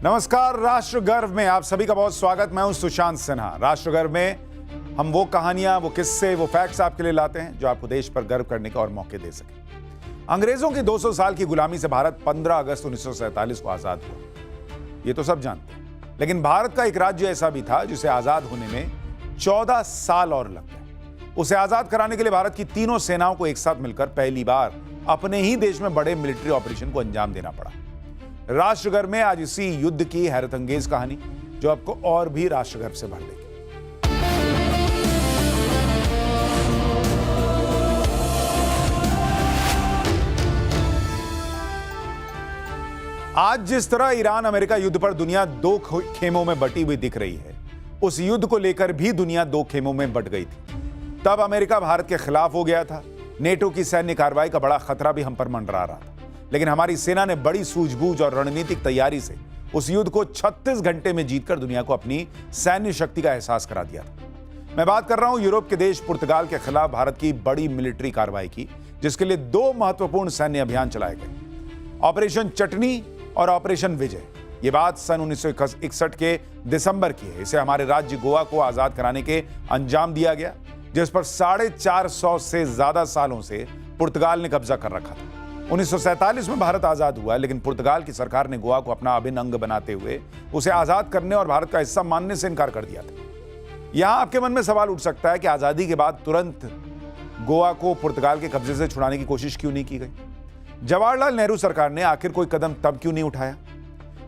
नमस्कार। राष्ट्र गर्व में आप सभी का बहुत स्वागत। मैं हूं सुशांत सिन्हा। राष्ट्र गर्व में हम वो कहानियां, वो किस्से, वो फैक्ट्स आपके लिए लाते हैं जो आपको देश पर गर्व करने का और मौके दे सके। अंग्रेजों की 200 साल की गुलामी से भारत 15 अगस्त 1947 को आजाद हुआ, ये तो सब जानते हैं। लेकिन भारत का एक राज्य ऐसा भी था जिसे आजाद होने में 14 साल और लग गए। उसे आजाद कराने के लिए भारत की तीनों सेनाओं को एक साथ मिलकर पहली बार अपने ही देश में बड़े मिलिट्री ऑपरेशन को अंजाम देना पड़ा। राष्ट्रगर्व में आज इसी युद्ध की हैरतअंगेज कहानी जो आपको और भी राष्ट्रगर्व से भर देगी। आज जिस तरह ईरान अमेरिका युद्ध पर दुनिया दो खेमों में बटी हुई दिख रही है, उस युद्ध को लेकर भी दुनिया दो खेमों में बट गई थी। तब अमेरिका भारत के खिलाफ हो गया था। नेटो की सैन्य कार्रवाई का बड़ा खतरा भी हम पर मंडरा रहा था, लेकिन हमारी सेना ने बड़ी सूझबूझ और रणनीतिक तैयारी से उस युद्ध को 36 घंटे में जीतकर दुनिया को अपनी सैन्य शक्ति का एहसास करा दिया था। मैं बात कर रहा हूं यूरोप के देश पुर्तगाल के खिलाफ भारत की बड़ी मिलिट्री कार्रवाई की, जिसके लिए दो महत्वपूर्ण सैन्य अभियान चलाए गए, ऑपरेशन चटनी और ऑपरेशन विजय। ये बात सन 1961 के दिसंबर की है। इसे हमारे राज्य गोवा को आजाद कराने के अंजाम दिया गया, जिस पर 450 से ज्यादा सालों से पुर्तगाल ने कब्जा कर रखा था। 1947 में भारत आजाद हुआ, लेकिन पुर्तगाल की सरकार ने गोवा को अपना अभिन्न अंग बनाते हुए उसे आजाद करने और भारत का हिस्सा मानने से इनकार कर दिया था। यहां आपके मन में सवाल उठ सकता है कि आजादी के बाद तुरंत गोवा को पुर्तगाल के कब्जे से छुड़ाने की कोशिश क्यों नहीं की गई? जवाहरलाल नेहरू सरकार ने आखिर कोई कदम तब क्यों नहीं उठाया?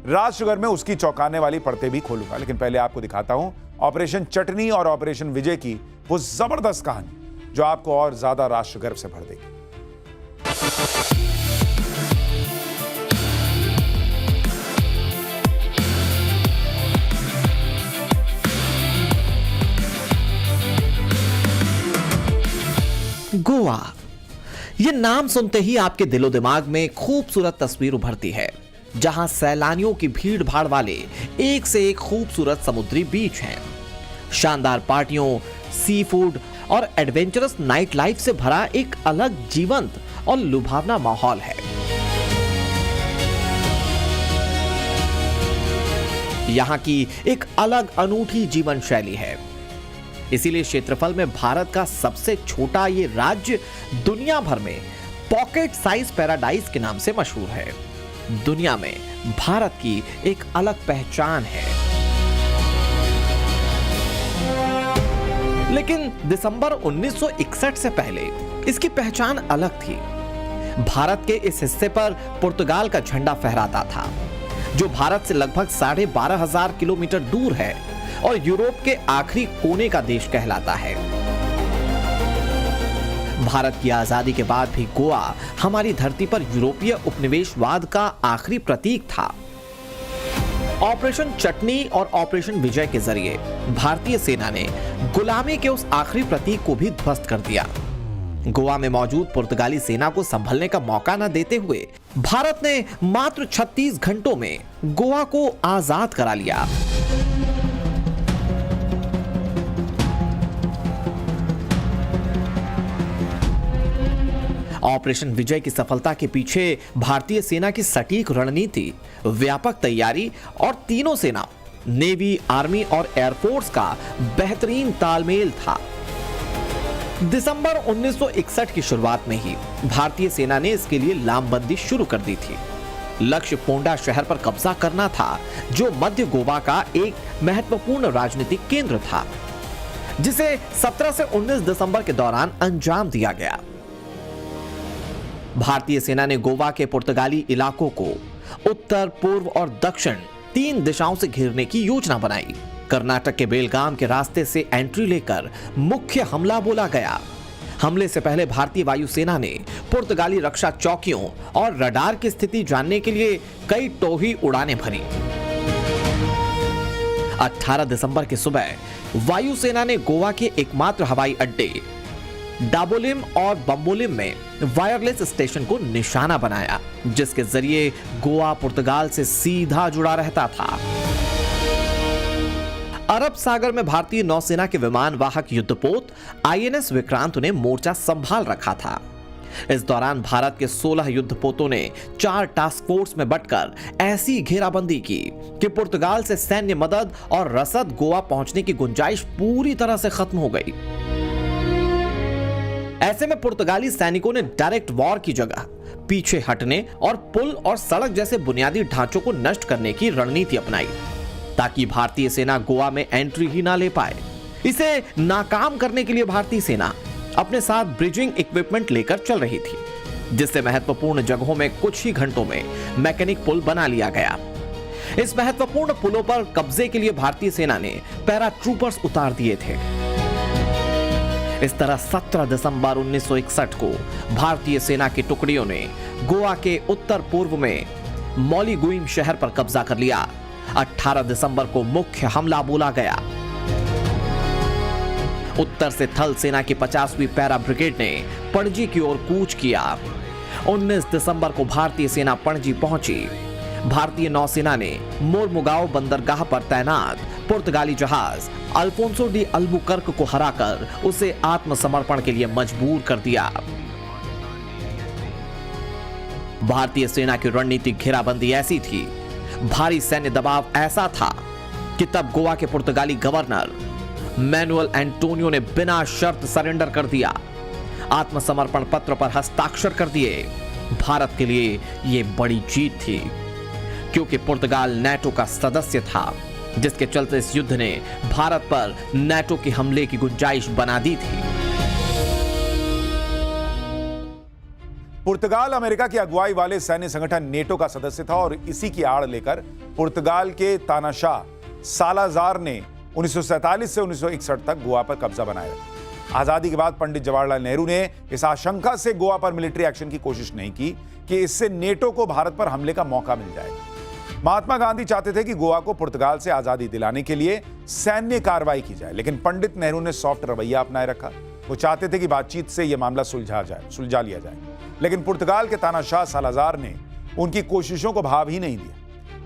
राष्ट्रगर्व में उसकी चौंकाने वाली परतें भी खोलूंगा, लेकिन पहले आपको दिखाता हूं ऑपरेशन चटनी और ऑपरेशन विजय की वो जबरदस्त कहानी जो आपको और ज्यादा राष्ट्रगर्व से भर देगी। गोवा, यह नाम सुनते ही आपके दिलो दिमाग में खूबसूरत तस्वीर उभरती है, जहां सैलानियों की भीड़ भाड़ वाले एक से एक खूबसूरत समुद्री बीच हैं। शानदार पार्टियों, सी फूड और एडवेंचरस नाइट लाइफ से भरा एक अलग जीवंत और लुभावना माहौल है। यहां की एक अलग अनूठी जीवन शैली है। इसीलिए क्षेत्रफल में भारत का सबसे छोटा ये राज्य दुनिया भर में पॉकेट साइज पैराडाइज के नाम से मशहूर है। दुनिया में भारत की एक अलग पहचान है। लेकिन दिसंबर 1961 से पहले इसकी पहचान अलग थी। भारत के इस हिस्से पर पुर्तगाल का झंडा फहराता था, जो भारत से लगभग 12,500 किलोमीटर दूर है और यूरोप के आखिरी कोने का देश कहलाता है। भारत की आजादी के बाद भी गोवा हमारी धरती पर यूरोपीय उपनिवेशवाद का आखिरी प्रतीक था। ऑपरेशन चटनी और ऑपरेशन विजय के जरिए भारतीय सेना ने गुलामी के उस आखिरी प्रतीक को भी ध्वस्त कर दिया। गोवा में मौजूद पुर्तगाली सेना को संभलने का मौका न देते हुए भारत ने मात्र 36 घंटों में गोवा को आजाद करा लिया। ऑपरेशन विजय की सफलता के पीछे भारतीय सेना की सटीक रणनीति, व्यापक तैयारी और तीनों सेना नेवी, आर्मी और एयरफोर्स का बेहतरीन तालमेल था। दिसंबर 1961 की शुरुआत में ही भारतीय सेना ने इसके लिए लामबंदी शुरू कर दी थी। लक्ष्य पोंडा शहर पर कब्जा करना था, जो मध्य गोवा का एक महत्वपूर्ण राजनीतिक केंद्र था, जिसे 17 से 19 दिसंबर के दौरान अंजाम दिया गया। भारतीय सेना ने गोवा के पुर्तगाली इलाकों को उत्तर, पूर्व और दक्षिण 3 दिशाओं से घेरने की योजना बनाई। कर्नाटक के बेलगाम के रास्ते से एंट्री लेकर मुख्य हमला बोला गया। हमले से पहले भारतीय वायुसेना ने पुर्तगाली रक्षा चौकियों और रडार की स्थिति जानने के लिए कई टोही उड़ानें भरी। 18 दिसंबर की सुबह वायुसेना ने गोवा के एकमात्र हवाई अड्डे डाबोलिम और बम्बोलिम में वायरलेस स्टेशन को निशाना बनाया, जिसके जरिए गोवा पुर्तगाल से सीधा जुड़ा रहता था। अरब सागर में भारतीय नौसेना के विमान वाहक युद्धपोत आईएनएस विक्रांत ने मोर्चा संभाल रखा था। इस दौरान भारत के 16 युद्धपोतों ने 4 टास्क फोर्स में बंटकर ऐसी घेराबंदी की कि पुर्तगाल से सैन्य मदद और रसद गोवा पहुंचने की गुंजाइश पूरी तरह से खत्म हो गई। ऐसे में पुर्तगाली सैनिकों ने डायरेक्ट वॉर की जगह पीछे हटने और पुल और सड़क जैसे बुनियादी ढांचों को नष्ट करने की रणनीति अपनाई ताकि भारतीय सेना गोवा में एंट्री ही ना ले पाए। इसे नाकाम करने के लिए भारतीय सेना अपने साथ ब्रिजिंग इक्विपमेंट लेकर चल रही थी, जिससे महत्वपूर्ण जगहों में कुछ ही घंटों में मैकेनिक पुल बना लिया गया। इस महत्वपूर्ण पुलों पर कब्जे के लिए भारतीय सेना ने पैराट्रूपर्स उतार दिए थे। इस तरह 17 दिसंबर 1961 को भारतीय सेना की टुकड़ियों ने गोवा के उत्तर पूर्व में मौलीगुइम शहर पर कब्जा कर लिया। 18 दिसंबर को मुख्य हमला बोला गया। उत्तर से थल सेना की 50वीं पैरा ब्रिगेड ने पणजी की ओर कूच किया। 19 दिसंबर को भारतीय सेना पणजी पहुंची। भारतीय नौसेना ने मोरमुगाओ बंदरगाह पर तैनात पुर्तगाली जहाज अल्फोंसो डी अल्बुकर्क को हराकर उसे आत्मसमर्पण के लिए मजबूर कर दिया। भारतीय सेना की रणनीतिक घेराबंदी ऐसी थी, भारी सैन्य दबाव ऐसा था कि तब गोवा के पुर्तगाली गवर्नर मैनुअल एंटोनियो ने बिना शर्त सरेंडर कर दिया, आत्मसमर्पण पत्र पर हस्ताक्षर कर दिए। भारत के लिए यह बड़ी जीत थी क्योंकि पुर्तगाल नाटो का सदस्य था, जिसके चलते इस युद्ध ने भारत पर नाटो के हमले की गुंजाइश बना दी थी। पुर्तगाल अमेरिका की अगुवाई वाले सैन्य संगठन नेटो का सदस्य था और इसी की आड़ लेकर पुर्तगाल के तानाशाह सालाजार ने 1947 से 1961 तक गोवा पर कब्जा बनाया। आजादी के बाद पंडित जवाहरलाल नेहरू ने इस आशंका से गोवा पर मिलिट्री एक्शन की कोशिश नहीं की कि इससे नेटो को भारत पर हमले का मौका मिल जाएगा। महात्मा गांधी चाहते थे कि गोवा को पुर्तगाल से आजादी दिलाने के लिए सैन्य कार्रवाई की जाए, लेकिन पंडित नेहरू ने सॉफ्ट रवैया अपनाए रखा। वो चाहते थे कि बातचीत से यह मामला सुलझा लिया जाए, लेकिन पुर्तगाल के तानाशाह सालाजार ने उनकी कोशिशों को भाव ही नहीं दिया।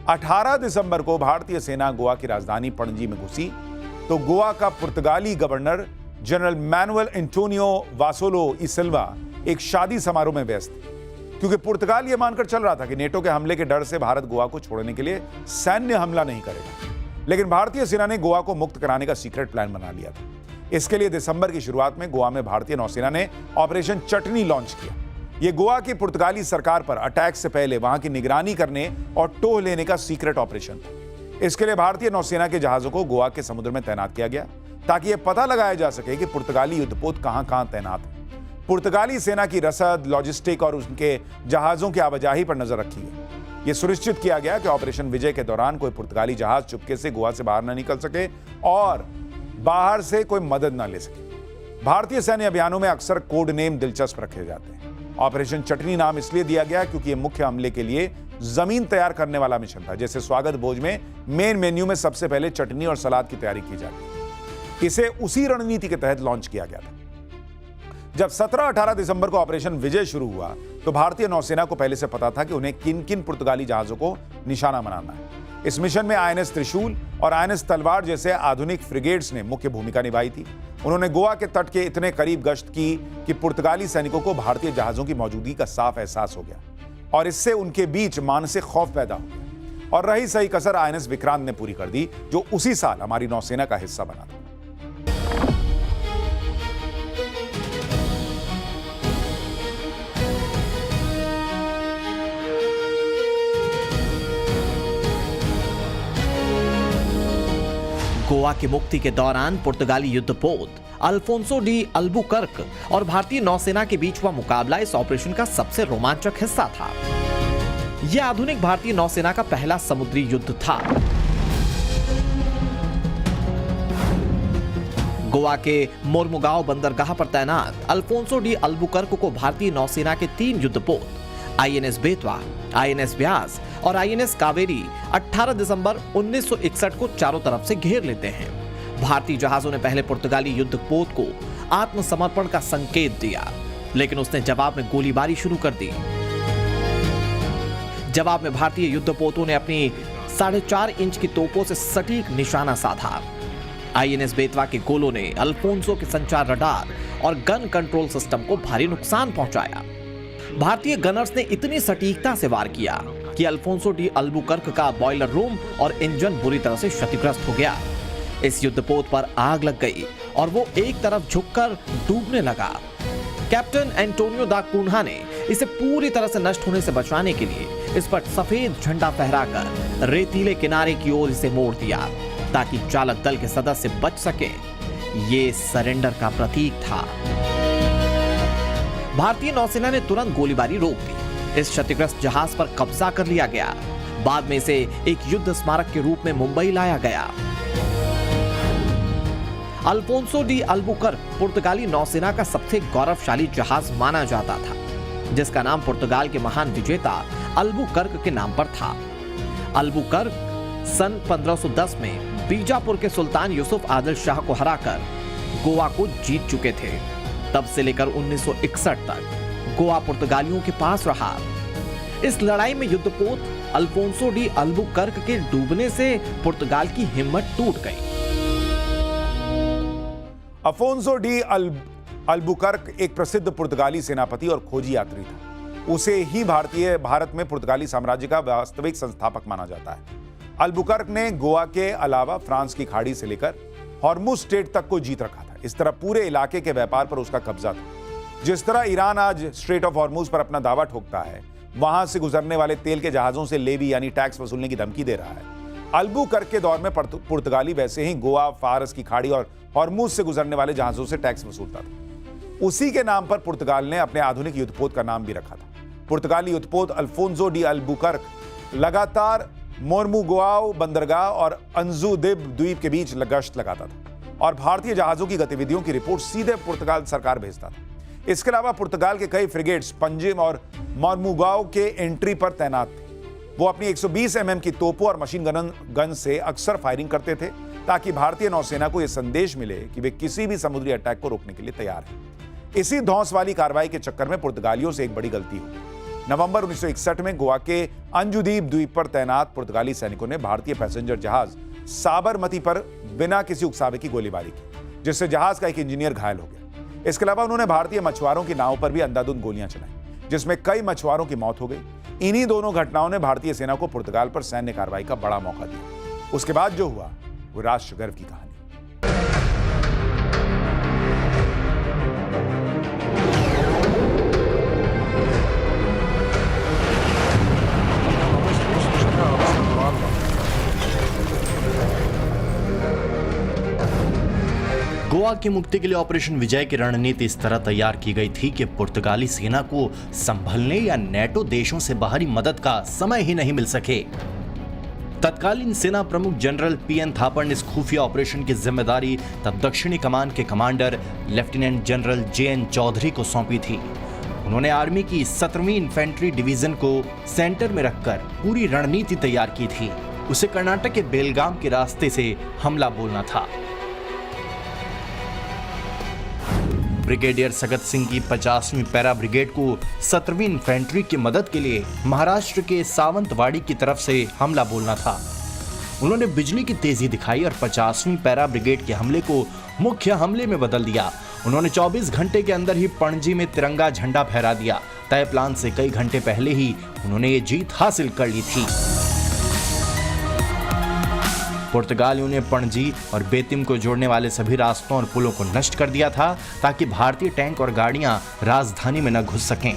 18 दिसंबर को भारतीय सेना गोवा की राजधानी पणजी में घुसी तो गोवा का पुर्तगाली गवर्नर जनरल मैनुअल एंटोनियो वासोलो ई सिल्वा एक शादी समारोह में व्यस्त थे, क्योंकि पुर्तगाल यह मानकर चल रहा था कि नेटो के हमले के डर से भारत गोवा को छोड़ने के लिए सैन्य हमला नहीं करेगा। लेकिन भारतीय सेना ने गोवा को मुक्त कराने का सीक्रेट प्लान बना लिया था। इसके लिए दिसंबर की शुरुआत में गोवा में भारतीय नौसेना ने ऑपरेशन चटनी लॉन्च किया। यह गोवा की पुर्तगाली सरकार पर अटैक से पहले वहां की निगरानी करने और टोह लेने का सीक्रेट ऑपरेशन था। इसके लिए भारतीय नौसेना के जहाजों को गोवा के समुद्र में तैनात किया गया ताकि यह पता लगाया जा सके कि पुर्तगाली युद्धपोत कहां तैनात है। पुर्तगाली सेना की रसद, लॉजिस्टिक और उनके जहाजों की आवाजाही पर नजर रखी गई। यह सुनिश्चित किया गया कि ऑपरेशन विजय के दौरान कोई पुर्तगाली जहाज चुपके से गोवा से बाहर न निकल सके और बाहर से कोई मदद न ले सके। भारतीय सैन्य अभियानों में अक्सर कोड नेम दिलचस्प रखे जाते हैं। ऑपरेशन चटनी नाम इसलिए दिया गया क्योंकि यह मुख्य हमले के लिए जमीन तैयार करने वाला मिशन था। जैसे स्वागत भोज में मेन मेन्यू में सबसे पहले चटनी और सलाद की तैयारी की जाती है। इसे उसी रणनीति के तहत लॉन्च किया गया था। जब 17-18 दिसंबर को ऑपरेशन विजय शुरू हुआ तो भारतीय नौसेना को पहले से पता था कि उन्हें किन किन पुर्तगाली जहाजों को निशाना बनाना है। इस मिशन में आईएनएस त्रिशूल और आईएनएस तलवार जैसे आधुनिक फ्रिगेट्स ने मुख्य भूमिका निभाई थी। उन्होंने गोवा के तट के इतने करीब गश्त की कि पुर्तगाली सैनिकों को भारतीय जहाजों की मौजूदगी का साफ एहसास हो गया और इससे उनके बीच मानसिक खौफ पैदा हो गया। और रही सही कसर आईएनएस विक्रांत ने पूरी कर दी, जो उसी साल हमारी नौसेना का हिस्सा बना था। गोवा की मुक्ति के दौरान पुर्तगाली युद्धपोत अल्फोंसो डी अल्बुकर्क और भारतीय नौसेना के बीच हुआ मुकाबला इस ऑपरेशन का सबसे रोमांचक हिस्सा था। यह आधुनिक भारतीय नौसेना का पहला समुद्री युद्ध था। गोवा के मोरमुगाओ बंदरगाह पर तैनात अल्फोंसो डी अल्बुकर्क को भारतीय नौसेना के 3 युद्धपोत आईएनएस बेतवा, आईएनएस व्यास और आईएनएस कावेरी 18 दिसंबर 1961 को चारों तरफ से घेर लेते हैं। भारतीय जहाजों ने पहले पुर्तगाली युद्धपोत को आत्मसमर्पण का संकेत दिया, लेकिन उसने जवाब में गोलीबारी शुरू कर दी। जवाब में भारतीय युद्धपोतों ने अपनी 4.5 इंच की तोपों से सटीक निशाना साधा। आईएनएस बेतवा के गोलों ने अल्फोंसो के संचार रडार और गन कंट्रोल सिस्टम को भारी नुकसान पहुंचाया। भारतीय गनर्स ने इतनी सटीकता से वार किया कि अल्फोंसो डी अल्बुकर्क का बॉयलर रूम और इंजन बुरी तरह से क्षतिग्रस्त हो गया। इस युद्धपोत पर आग लग गई और वो एक तरफ झुककर डूबने लगा। कैप्टन एंटोनियो दा कुन्हा ने इसे पूरी तरह से नष्ट होने से बचाने के लिए इस पर सफेद झंडा फहराकर रेतीले किनारे की ओर इसे मोड़ दिया ताकि चालक दल के सदस्य बच सके। ये सरेंडर का प्रतीक था। भारतीय नौसेना ने तुरंत गोलीबारी रोक दी। इस क्षतिग्रस्त जहाज पर कब्जा कर लिया गया। बाद में इसे एक युद्ध स्मारक के रूप में मुंबई लाया गया। अल्फोंसो डी अल्बुकर्क पुर्तगाली नौसेना का सबसे गौरवशाली जहाज माना जाता था, जिसका नाम पुर्तगाल के महान विजेता अल्बुकर्क के नाम पर था। अल्बुकर्क सन 1510 में बीजापुर के सुल्तान यूसुफ आदिल शाह को हराकर गोवा को जीत चुके थे। तब से लेकर 1961 तक गोवा पुर्तगालियों के पास रहा। इस लड़ाई में युद्धपोत अल्फोंसो डी अल्बुकर्क के डूबने से पुर्तगाल की हिम्मत टूट गई। अफोंसो डी अल्बुकर्क एक प्रसिद्ध पुर्तगाली सेनापति और खोजी यात्री था। उसे ही भारत में पुर्तगाली साम्राज्य का वास्तविक संस्थापक माना जाता है। अल्बुकर्क ने गोवा के अलावा फ्रांस की खाड़ी से लेकर हॉर्मुज स्ट्रेट तक को जीत रखा था। इस तरह पूरे इलाके के व्यापार पर उसका कब्जा था। जिस तरह ईरान आज स्ट्रेट ऑफ हॉर्मुज पर अपना दावा ठोकता है, वहां से गुजरने वाले तेल के जहाजों से लेवी यानी टैक्स वसूलने की धमकी दे रहा है। अल्बुकर्क के दौर में पुर्तगाली वैसे ही गोवा, फारस की खाड़ी और हॉर्मुज से गुजरने वाले जहाजों से टैक्स वसूलता था। उसी के नाम पर पुर्तगाल ने अपने आधुनिक युद्धपोत का नाम भी रखा था। पुर्तगाली युद्धपोत अल्फोंसो डी अल्बुकर्क लगातार मोर्मुगाओ बंदरगाह और अंजुदेब द्वीप के बीच गश्त लगाता था और भारतीय जहाजों की गतिविधियों की रिपोर्ट सीधे पुर्तगाल सरकार भेजता था। इसके अलावा पुर्तगाल के कई फ्रिगेट्स पंजिम और मोर्मुगाओ के एंट्री पर तैनात थे। वो अपनी 120 mm की तोपों और मशीन गन से अक्सर फायरिंग करते थे ताकि भारतीय नौसेना को यह संदेश मिले कि वे किसी भी समुद्री अटैक को रोकने के लिए तैयार हैं। इसी धौंस वाली कार्रवाई के चक्कर में पुर्तगालियों से एक बड़ी गलती हुई। नवंबर 1961 में गोवा के अंजुदीप द्वीप पर तैनात पुर्तगाली सैनिकों ने भारतीय पैसेंजर जहाज साबरमती पर बिना किसी उकसावे की गोलीबारी की, जिससे जहाज का एक इंजीनियर घायल हो गया। इसके अलावा उन्होंने भारतीय मछुआरों की नाव पर भी अंधाधुंध गोलियां चलाई, जिसमें कई मछुआरों की मौत हो गई। इन्हीं दोनों घटनाओं ने भारतीय सेना को पुर्तगाल पर सैन्य कार्रवाई का बड़ा मौका दिया। उसके बाद जो हुआ वो राष्ट्र गर्व की कहानी। गोवा की मुक्ति के लिए ऑपरेशन विजय की रणनीति इस तरह तैयार की गई थी कि पुर्तगाली सेना को संभलने या नेटो देशों से बाहरी मदद का समय ही नहीं मिल सके। तत्कालीन सेना प्रमुख जनरल पीएन थापर ने इस खुफिया ऑपरेशन की जिम्मेदारी तब दक्षिणी कमान के commander lieutenant general JN Chaudhary को सौंपी थी। उन्होंने आर्मी की 17वीं इन्फेंट्री डिवीजन को सेंटर में रखकर पूरी रणनीति तैयार की थी। उसे कर्नाटक के बेलगाम के रास्ते से हमला बोलना था। ब्रिगेडियर सगत सिंह की 50वीं पैरा ब्रिगेड को 17वीं इन्फेंट्री की मदद के लिए महाराष्ट्र के सावंतवाड़ी की तरफ से हमला बोलना था। उन्होंने बिजली की तेजी दिखाई और 50वीं पैरा ब्रिगेड के हमले को मुख्य हमले में बदल दिया। उन्होंने 24 घंटे के अंदर ही पणजी में तिरंगा झंडा फहरा दिया। तय प्लान से कई घंटे पहले ही उन्होंने ये जीत हासिल कर ली थी। पुर्तगालियों ने पणजी और बेतिम को जोड़ने वाले सभी रास्तों और पुलों को नष्ट कर दिया था ताकि भारतीय टैंक और गाड़ियां राजधानी में न घुस सकें।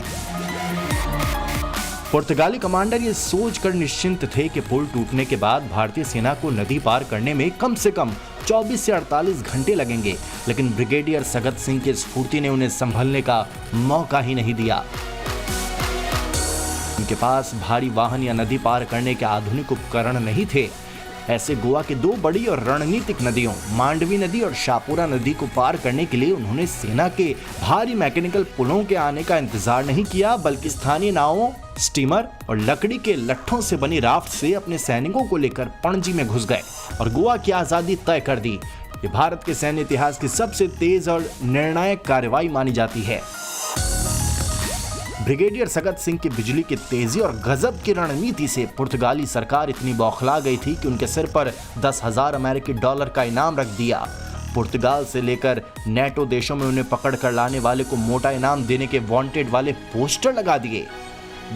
पुर्तगाली कमांडर ये सोचकर निश्चिंत थे कि पुल टूटने के बाद भारतीय सेना को नदी पार करने में कम से कम 24 से 48 घंटे लगेंगे, लेकिन ब्रिगेडियर सगत सिंह की स्फूर्ति ने उन्हें संभलने का मौका ही नहीं दिया। उनके पास भारी वाहन या नदी पार करने के आधुनिक उपकरण नहीं थे। ऐसे गोवा के दो बड़ी और रणनीतिक नदियों मांडवी नदी और शाहपुरा नदी को पार करने के लिए उन्होंने सेना के भारी मैकेनिकल पुलों के आने का इंतजार नहीं किया, बल्कि स्थानीय नावों, स्टीमर और लकड़ी के लट्ठों से बनी राफ्ट से अपने सैनिकों को लेकर पणजी में घुस गए और गोवा की आजादी तय कर दी। ये भारत के सैन्य इतिहास की सबसे तेज और निर्णायक कार्रवाई मानी जाती है। ब्रिगेडियर सगत सिंह की बिजली की तेजी और गजब की रणनीति से पुर्तगाली सरकार इतनी बौखला गई थी कि उनके सिर पर $10,000 अमेरिकी का इनाम रख दिया। पुर्तगाल से लेकर नेटो देशों में उन्हें पकड़ कर लाने वाले को मोटा इनाम देने के वांटेड वाले पोस्टर लगा दिए।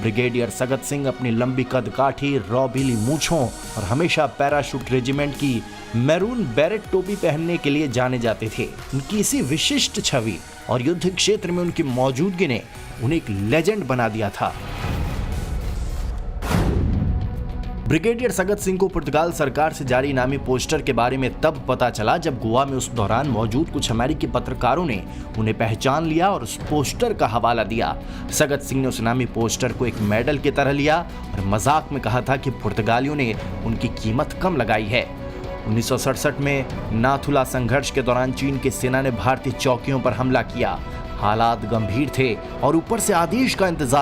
ब्रिगेडियर सगत सिंह अपनी लंबी कदकाठी, रौबीली मूंछों और हमेशा पैराशूट रेजिमेंट की मैरून बैरेट टोपी पहनने के लिए जाने जाते थे। उनकी इसी विशिष्ट छवि और युद्ध क्षेत्र में उनकी मौजूदगी ने उन्हें एक लेजेंड बना दिया था। ब्रिगेडियर सगत सिंह को पुर्तगाल सरकार से जारी इनामी पोस्टर के बारे में तब पता चला जब गोवा में उस दौरान मौजूद कुछ अमेरिकी पत्रकारों ने उन्हें पहचान लिया और उस पोस्टर का हवाला दिया। सगत सिंह ने उस इनामी पोस्टर को एक मेडल की तरह लिया और मजाक में कहा था कि पुर्तगालियों ने उनकी कीमत कम लगाई है। 1967 में नाथुला संघर्ष के दौरान चीन की सेना ने भारतीय चौकियों पर हमला किया। हालात गंभीर थे और ऊपर से आदेश का इंतजार